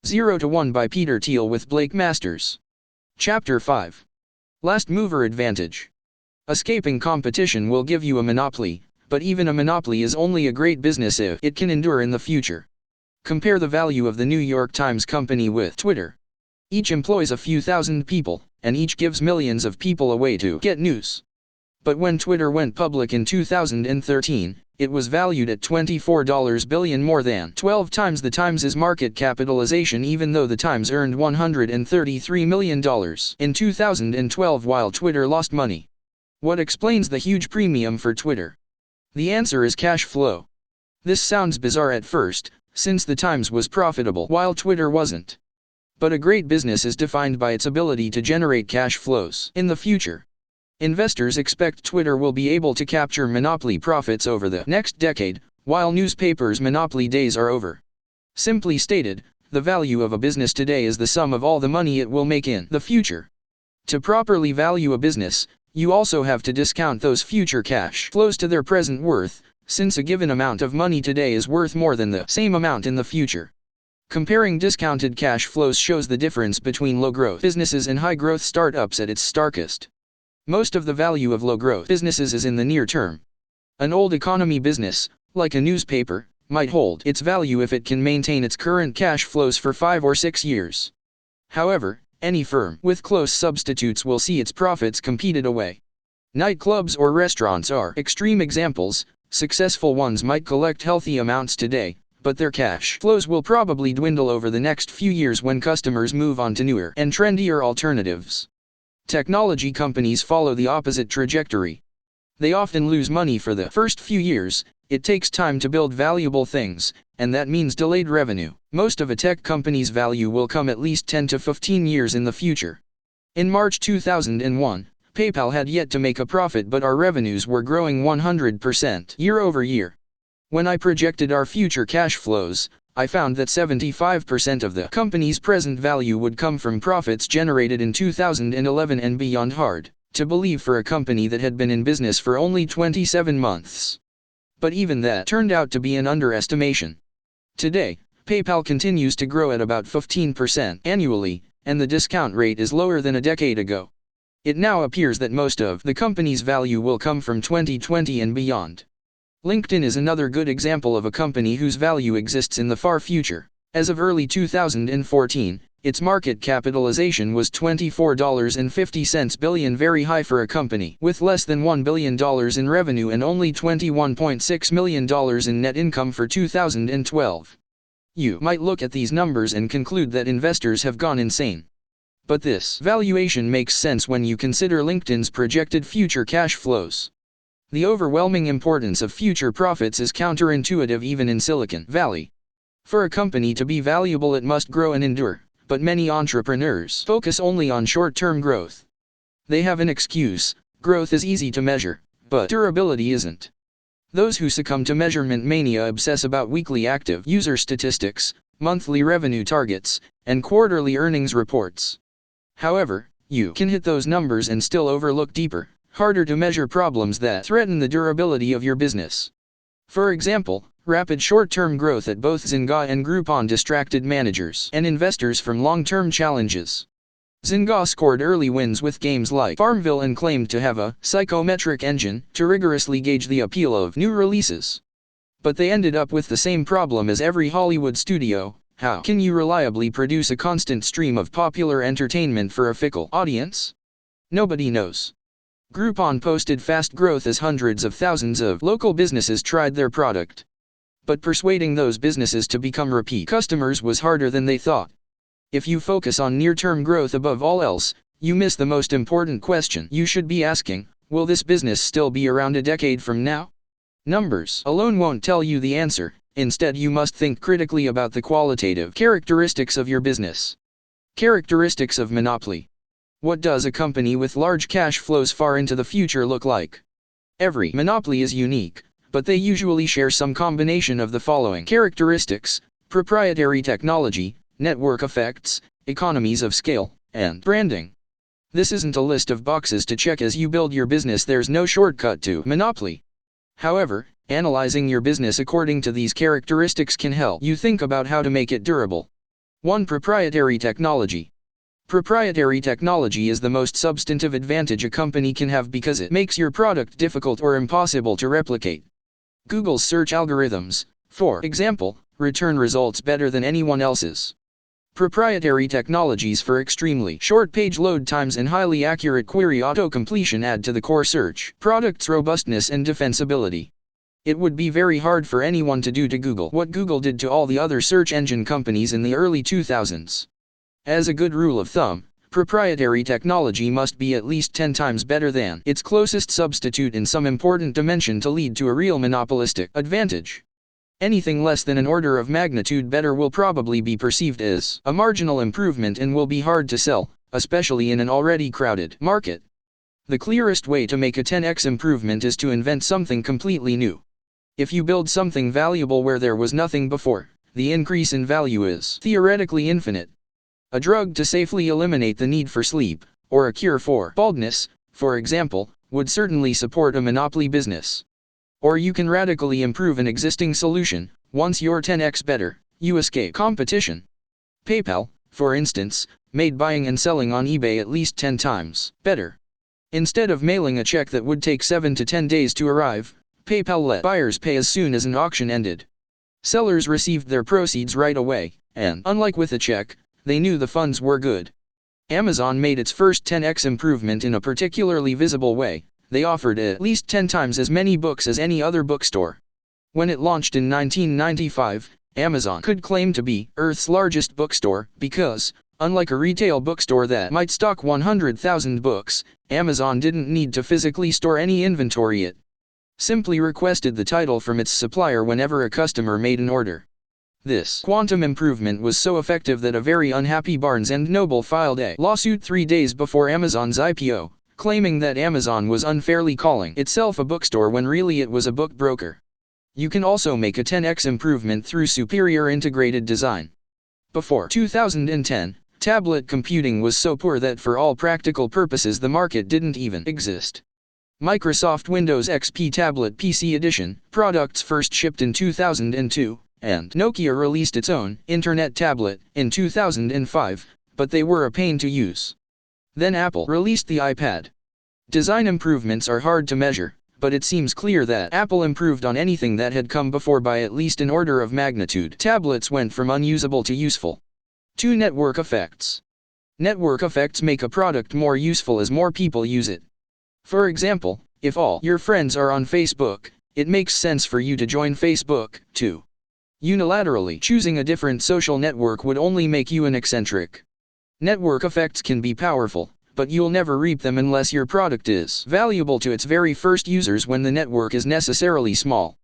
0 to 1 by Peter Thiel with Blake Masters. Chapter 5. Last Mover Advantage. Escaping competition will give you a monopoly, but even a monopoly is only a great business if it can endure in the future. Compare the value of the New York Times Company with Twitter. Each employs a few thousand people, and each gives millions of people a way to get news. But when Twitter went public in 2013, it was valued at $24 billion, more than 12 times the Times' market capitalization, even though the Times earned $133 million in 2012 while Twitter lost money. What explains the huge premium for Twitter? The answer is cash flow. This sounds bizarre at first, since the Times was profitable while Twitter wasn't. But a great business is defined by its ability to generate cash flows in the future. Investors expect Twitter will be able to capture monopoly profits over the next decade, while newspapers' monopoly days are over. Simply stated, the value of a business today is the sum of all the money it will make in the future. To properly value a business, you also have to discount those future cash flows to their present worth, since a given amount of money today is worth more than the same amount in the future. Comparing discounted cash flows shows the difference between low-growth businesses and high-growth startups at its starkest. Most of the value of low-growth businesses is in the near term. An old economy business, like a newspaper, might hold its value if it can maintain its current cash flows for 5 or 6 years. However, any firm with close substitutes will see its profits competed away. Nightclubs or restaurants are extreme examples. Successful ones might collect healthy amounts today, but their cash flows will probably dwindle over the next few years when customers move on to newer and trendier alternatives. Technology companies follow the opposite trajectory. They often lose money for the first few years. It takes time to build valuable things, and that means delayed revenue. Most of a tech company's value will come at least 10 to 15 years in the future. In March 2001, PayPal had yet to make a profit, but our revenues were growing 100% year over year. When I projected our future cash flows, I found that 75% of the company's present value would come from profits generated in 2011 and beyond. Hard to believe for a company that had been in business for only 27 months. But even that turned out to be an underestimation. Today, PayPal continues to grow at about 15% annually, and the discount rate is lower than a decade ago. It now appears that most of the company's value will come from 2020 and beyond. LinkedIn is another good example of a company whose value exists in the far future. As of early 2014, its market capitalization was $24.50 billion, very high for a company with less than $1 billion in revenue and only $21.6 million in net income for 2012. You might look at these numbers and conclude that investors have gone insane. But this valuation makes sense when you consider LinkedIn's projected future cash flows. The overwhelming importance of future profits is counterintuitive even in Silicon Valley. For a company to be valuable, it must grow and endure, but many entrepreneurs focus only on short-term growth. They have an excuse: growth is easy to measure, but durability isn't. Those who succumb to measurement mania obsess about weekly active user statistics, monthly revenue targets, and quarterly earnings reports. However, you can hit those numbers and still overlook deeper, harder to measure problems that threaten the durability of your business. For example, rapid short-term growth at both Zynga and Groupon distracted managers and investors from long-term challenges. Zynga scored early wins with games like Farmville and claimed to have a psychometric engine to rigorously gauge the appeal of new releases. But they ended up with the same problem as every Hollywood studio: how can you reliably produce a constant stream of popular entertainment for a fickle audience? Nobody knows. Groupon posted fast growth as hundreds of thousands of local businesses tried their product. But persuading those businesses to become repeat customers was harder than they thought. If you focus on near-term growth above all else, you miss the most important question you should be asking: will this business still be around a decade from now? Numbers alone won't tell you the answer. Instead, you must think critically about the qualitative characteristics of your business. Characteristics of monopoly. What does a company with large cash flows far into the future look like? Every monopoly is unique, but they usually share some combination of the following characteristics: proprietary technology, network effects, economies of scale, and branding. This isn't a list of boxes to check as you build your business. There's no shortcut to monopoly. However, analyzing your business according to these characteristics can help you think about how to make it durable. 1. Proprietary technology. Proprietary technology is the most substantive advantage a company can have because it makes your product difficult or impossible to replicate. Google's search algorithms, for example, return results better than anyone else's. Proprietary technologies for extremely short page load times and highly accurate query auto-completion add to the core search product's robustness and defensibility. It would be very hard for anyone to do to Google what Google did to all the other search engine companies in the early 2000s. As a good rule of thumb, proprietary technology must be at least 10 times better than its closest substitute in some important dimension to lead to a real monopolistic advantage. Anything less than an order of magnitude better will probably be perceived as a marginal improvement and will be hard to sell, especially in an already crowded market. The clearest way to make a 10x improvement is to invent something completely new. If you build something valuable where there was nothing before, the increase in value is theoretically infinite. A drug to safely eliminate the need for sleep, or a cure for baldness, for example, would certainly support a monopoly business. Or you can radically improve an existing solution. Once you're 10x better, you escape competition. PayPal, for instance, made buying and selling on eBay at least 10 times better. Instead of mailing a check that would take 7 to 10 days to arrive, PayPal let buyers pay as soon as an auction ended. Sellers received their proceeds right away, and unlike with a check, they knew the funds were good. Amazon made its first 10x improvement in a particularly visible way. They offered at least 10 times as many books as any other bookstore. When it launched in 1995, Amazon could claim to be Earth's largest bookstore because, unlike a retail bookstore that might stock 100,000 books, Amazon didn't need to physically store any inventory. It simply requested the title from its supplier whenever a customer made an order. This quantum improvement was so effective that a very unhappy Barnes & Noble filed a lawsuit 3 days before Amazon's IPO, claiming that Amazon was unfairly calling itself a bookstore when really it was a book broker. You can also make a 10x improvement through superior integrated design. Before 2010, tablet computing was so poor that for all practical purposes the market didn't even exist. Microsoft Windows XP Tablet PC Edition products first shipped in 2002, and Nokia released its own Internet tablet in 2005, but they were a pain to use. Then Apple released the iPad. Design improvements are hard to measure, but it seems clear that Apple improved on anything that had come before by at least an order of magnitude. Tablets went from unusable to useful. 2. Network effects. Network effects make a product more useful as more people use it. For example, if all your friends are on Facebook, it makes sense for you to join Facebook, too. Unilaterally choosing a different social network would only make you an eccentric. Network effects can be powerful, but you'll never reap them unless your product is valuable to its very first users when the network is necessarily small.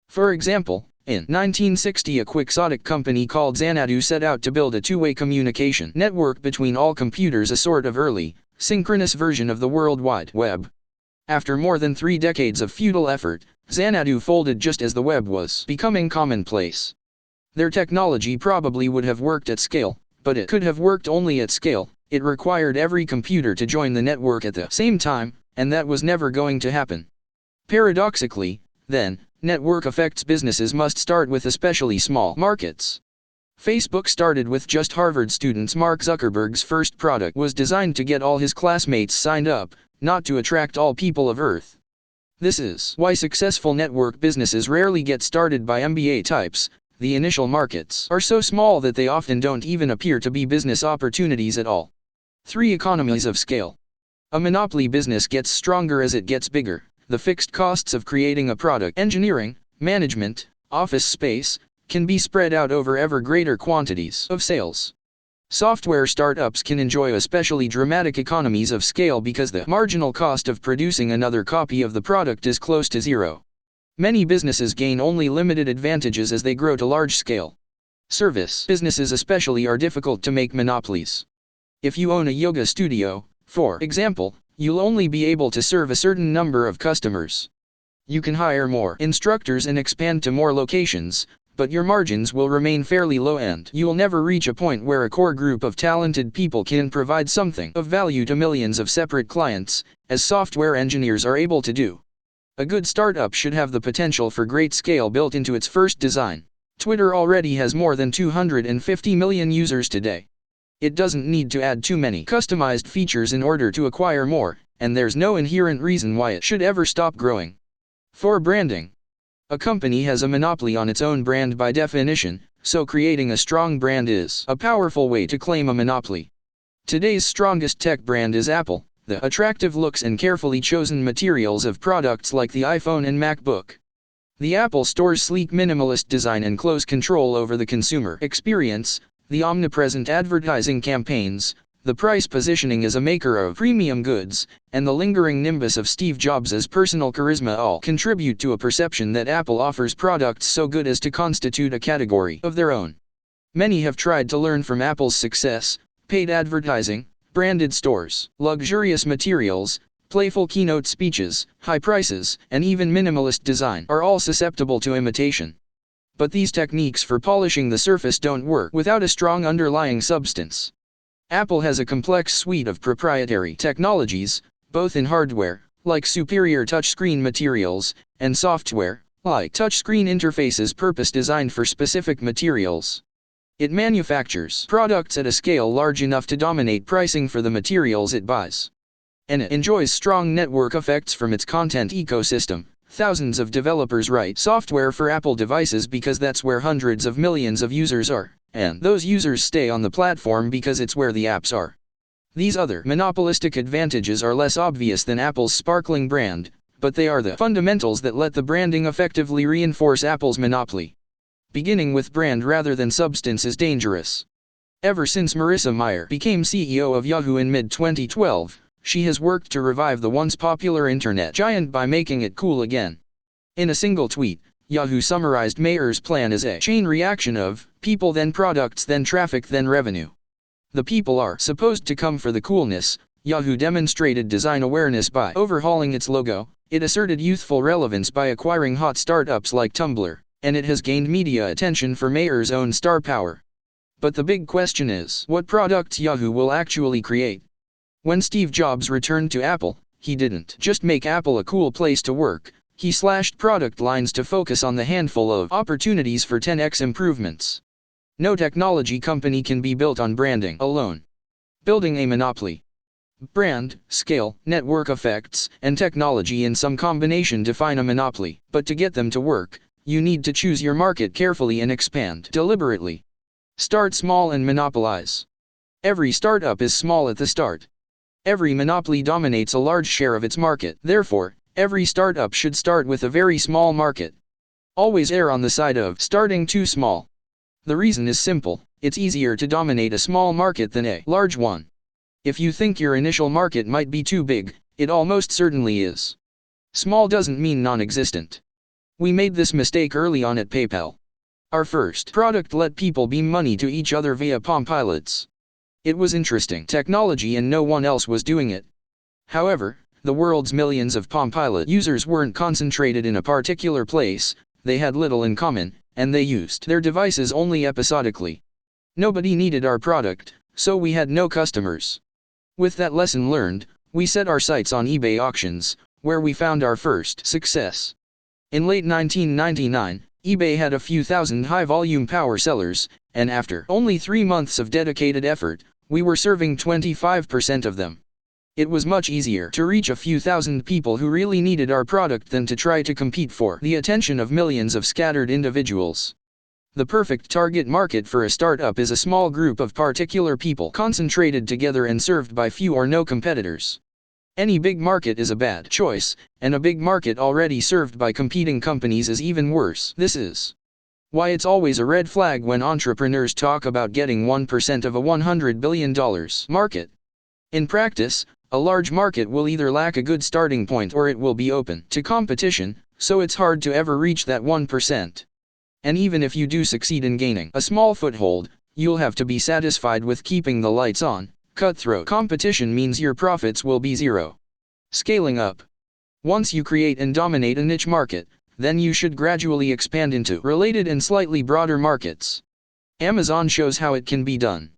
For example, in 1960 a quixotic company called Xanadu set out to build a two-way communication network between all computers, a sort of early, synchronous version of the World Wide Web. After more than 3 decades of futile effort, Xanadu folded just as the web was becoming commonplace. Their technology probably would have worked at scale, but it could have worked only at scale. It required every computer to join the network at the same time, and that was never going to happen. Paradoxically, then, network effects businesses must start with especially small markets. Facebook started with just Harvard students. Mark Zuckerberg's first product was designed to get all his classmates signed up, not to attract all people of Earth. This is why successful network businesses rarely get started by MBA types. The initial markets are so small that they often don't even appear to be business opportunities at all. 3. Economies of scale. A monopoly business gets stronger as it gets bigger. The fixed costs of creating a product, engineering, management, office space, can be spread out over ever greater quantities of sales. Software startups can enjoy especially dramatic economies of scale because the marginal cost of producing another copy of the product is close to zero. Many businesses gain only limited advantages as they grow to large scale. Service businesses especially are difficult to make monopolies. If you own a yoga studio, for example, you'll only be able to serve a certain number of customers. You can hire more instructors and expand to more locations, but your margins will remain fairly low and you'll never reach a point where a core group of talented people can provide something of value to millions of separate clients, as software engineers are able to do. A good startup should have the potential for great scale built into its first design. Twitter already has more than 250 million users today. It doesn't need to add too many customized features in order to acquire more, and there's no inherent reason why it should ever stop growing. 4. Branding. A company has a monopoly on its own brand by definition, so creating a strong brand is a powerful way to claim a monopoly. Today's strongest tech brand is Apple. The attractive looks and carefully chosen materials of products like the iPhone and MacBook. The Apple Store's sleek minimalist design and close control over the consumer experience, the omnipresent advertising campaigns, the price positioning as a maker of premium goods, and the lingering nimbus of Steve Jobs' personal charisma all contribute to a perception that Apple offers products so good as to constitute a category of their own. Many have tried to learn from Apple's success: paid advertising, branded stores, luxurious materials, playful keynote speeches, high prices, and even minimalist design are all susceptible to imitation. But these techniques for polishing the surface don't work without a strong underlying substance. Apple has a complex suite of proprietary technologies, both in hardware, like superior touchscreen materials, and software, like touchscreen interfaces purpose-designed for specific materials. It manufactures products at a scale large enough to dominate pricing for the materials it buys. And it enjoys strong network effects from its content ecosystem. Thousands of developers write software for Apple devices because that's where hundreds of millions of users are, and those users stay on the platform because it's where the apps are. These other monopolistic advantages are less obvious than Apple's sparkling brand, but they are the fundamentals that let the branding effectively reinforce Apple's monopoly. Beginning with brand rather than substance is dangerous. Ever since Marissa Mayer became CEO of Yahoo in mid-2012, she has worked to revive the once popular internet giant by making it cool again. In a single tweet, Yahoo summarized Mayer's plan as a chain reaction of people then products then traffic then revenue. The people are supposed to come for the coolness. Yahoo demonstrated design awareness by overhauling its logo, it asserted youthful relevance by acquiring hot startups like Tumblr, and it has gained media attention for Mayer's own star power. But the big question is what products Yahoo will actually create. When Steve Jobs returned to Apple, he didn't just make Apple a cool place to work, he slashed product lines to focus on the handful of opportunities for 10x improvements. No technology company can be built on branding alone. Building a monopoly. Brand, scale, network effects, and technology in some combination define a monopoly, but to get them to work, you need to choose your market carefully and expand deliberately. Start small and monopolize. Every startup is small at the start. Every monopoly dominates a large share of its market. Therefore, every startup should start with a very small market. Always err on the side of starting too small. The reason is simple: it's easier to dominate a small market than a large one. If you think your initial market might be too big, it almost certainly is. Small doesn't mean non-existent. We made this mistake early on at PayPal. Our first product let people beam money to each other via Palm Pilots. It was interesting technology and no one else was doing it. However, the world's millions of Palm Pilot users weren't concentrated in a particular place, they had little in common, and they used their devices only episodically. Nobody needed our product, so we had no customers. With that lesson learned, we set our sights on eBay auctions, where we found our first success. In late 1999, eBay had a few thousand high-volume power sellers, and after only 3 months of dedicated effort, we were serving 25% of them. It was much easier to reach a few thousand people who really needed our product than to try to compete for the attention of millions of scattered individuals. The perfect target market for a startup is a small group of particular people concentrated together and served by few or no competitors. Any big market is a bad choice, and a big market already served by competing companies is even worse. This is why it's always a red flag when entrepreneurs talk about getting 1% of a $100 billion market. In practice, a large market will either lack a good starting point or it will be open to competition, so it's hard to ever reach that 1%. And even if you do succeed in gaining a small foothold, you'll have to be satisfied with keeping the lights on. Cutthroat competition means your profits will be zero. Scaling up. Once you create and dominate a niche market, then you should gradually expand into related and slightly broader markets. Amazon shows how it can be done.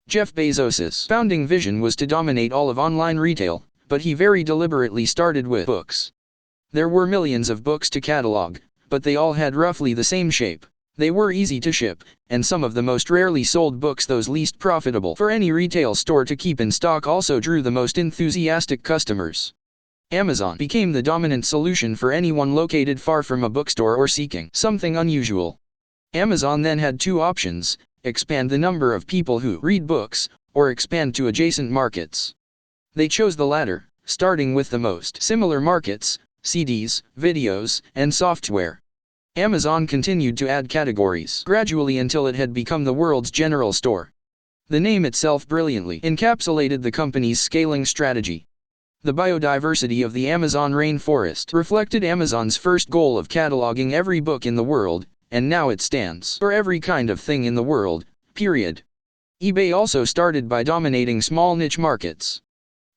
Jeff Bezos's founding vision was to dominate all of online retail, but he very deliberately started with books. There were millions of books to catalog, but they all had roughly the same shape. They were easy to ship, and some of the most rarely sold books, those least profitable for any retail store to keep in stock, also drew the most enthusiastic customers. Amazon became the dominant solution for anyone located far from a bookstore or seeking something unusual. Amazon then had two options: expand the number of people who read books, or expand to adjacent markets. They chose the latter, starting with the most similar markets: CDs, videos, and software. Amazon continued to add categories gradually until it had become the world's general store. The name itself brilliantly encapsulated the company's scaling strategy. The biodiversity of the Amazon rainforest reflected Amazon's first goal of cataloging every book in the world, and now it stands for every kind of thing in the world, period. eBay also started by dominating small niche markets.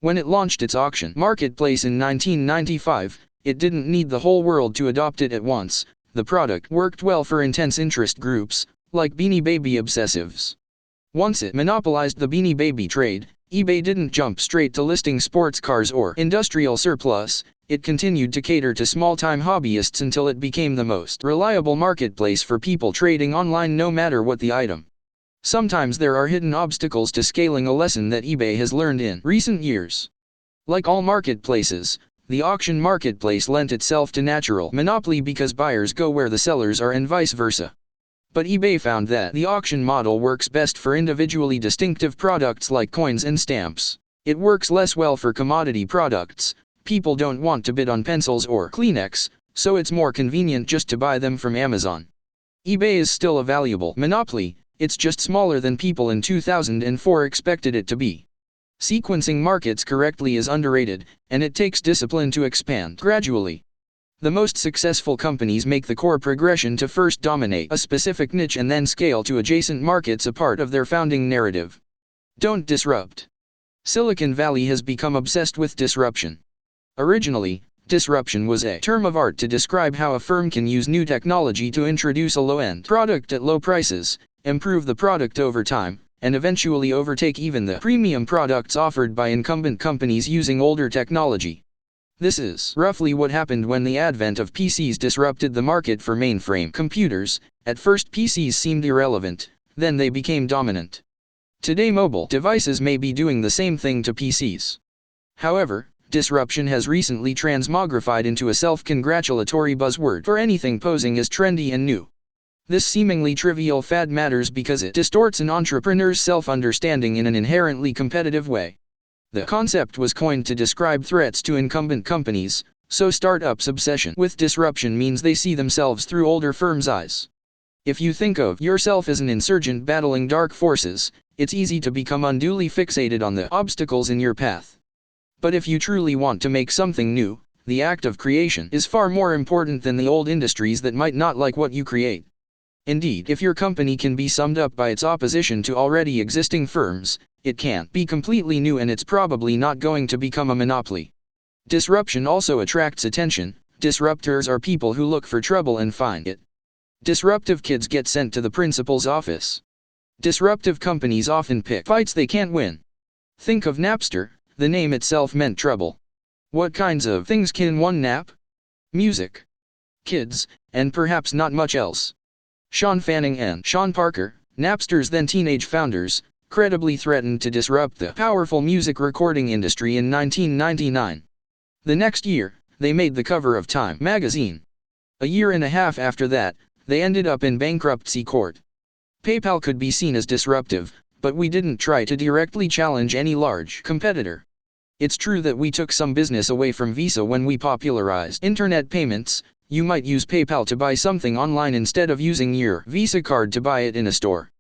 When it launched its auction marketplace in 1995, it didn't need the whole world to adopt it at once. The product worked well for intense interest groups, like Beanie Baby obsessives. Once it monopolized the Beanie Baby trade, eBay didn't jump straight to listing sports cars or industrial surplus. It continued to cater to small-time hobbyists until it became the most reliable marketplace for people trading online, no matter what the item. Sometimes there are hidden obstacles to scaling, a lesson that eBay has learned in recent years. Like all marketplaces, the auction marketplace lent itself to natural monopoly because buyers go where the sellers are and vice versa. But eBay found that the auction model works best for individually distinctive products like coins and stamps. It works less well for commodity products. People don't want to bid on pencils or Kleenex, so it's more convenient just to buy them from Amazon. eBay is still a valuable monopoly, it's just smaller than people in 2004 expected it to be. Sequencing markets correctly is underrated, and it takes discipline to expand gradually. The most successful companies make the core progression to first dominate a specific niche and then scale to adjacent markets a part of their founding narrative. Don't disrupt. Silicon Valley has become obsessed with disruption. Originally, disruption was a term of art to describe how a firm can use new technology to introduce a low-end product at low prices, improve the product over time, and eventually overtake even the premium products offered by incumbent companies using older technology. This is roughly what happened when the advent of PCs disrupted the market for mainframe computers. At first PCs seemed irrelevant, then they became dominant. Today mobile devices may be doing the same thing to PCs. However, disruption has recently transmogrified into a self-congratulatory buzzword for anything posing as trendy and new. This seemingly trivial fad matters because it distorts an entrepreneur's self-understanding in an inherently competitive way. The concept was coined to describe threats to incumbent companies, so startups' obsession with disruption means they see themselves through older firms' eyes. If you think of yourself as an insurgent battling dark forces, it's easy to become unduly fixated on the obstacles in your path. But if you truly want to make something new, the act of creation is far more important than the old industries that might not like what you create. Indeed, if your company can be summed up by its opposition to already existing firms, it can't be completely new, and it's probably not going to become a monopoly. Disruption also attracts attention. Disruptors are people who look for trouble and find it. Disruptive kids get sent to the principal's office. Disruptive companies often pick fights they can't win. Think of Napster. The name itself meant trouble. What kinds of things can one nap? Music, kids, and perhaps not much else. Sean Fanning and Sean Parker, Napster's then teenage founders, credibly threatened to disrupt the powerful music recording industry in 1999. The next year, they made the cover of Time magazine. A year and a half after that, they ended up in bankruptcy court. PayPal could be seen as disruptive, but we didn't try to directly challenge any large competitor. It's true that we took some business away from Visa when we popularized internet payments. You might use PayPal to buy something online instead of using your Visa card to buy it in a store.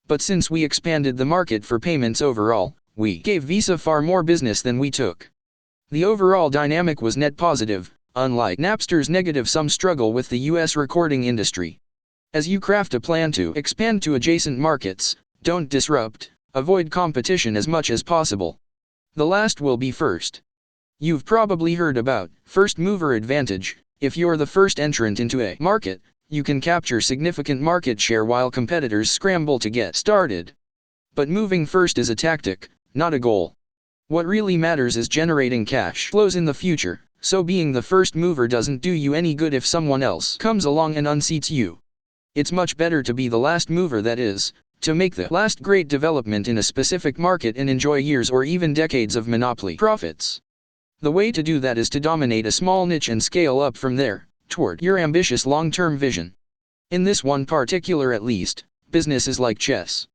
But since we expanded the market for payments overall, we gave Visa far more business than we took. The overall dynamic was net positive, unlike Napster's negative sum struggle with the US recording industry. As you craft a plan to expand to adjacent markets, don't disrupt, avoid competition as much as possible. The last will be first. You've probably heard about first mover advantage. If you're the first entrant into a market, you can capture significant market share while competitors scramble to get started. But moving first is a tactic, not a goal. What really matters is generating cash flows in the future, so being the first mover doesn't do you any good if someone else comes along and unseats you. It's much better to be the last mover, that is, to make the last great development in a specific market and enjoy years or even decades of monopoly profits. The way to do that is to dominate a small niche and scale up from there, toward your ambitious long-term vision. In this one particular at least, business is like chess.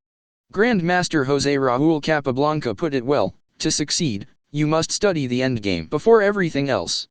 Grandmaster José Raúl Capablanca put it well: to succeed, you must study the endgame before everything else.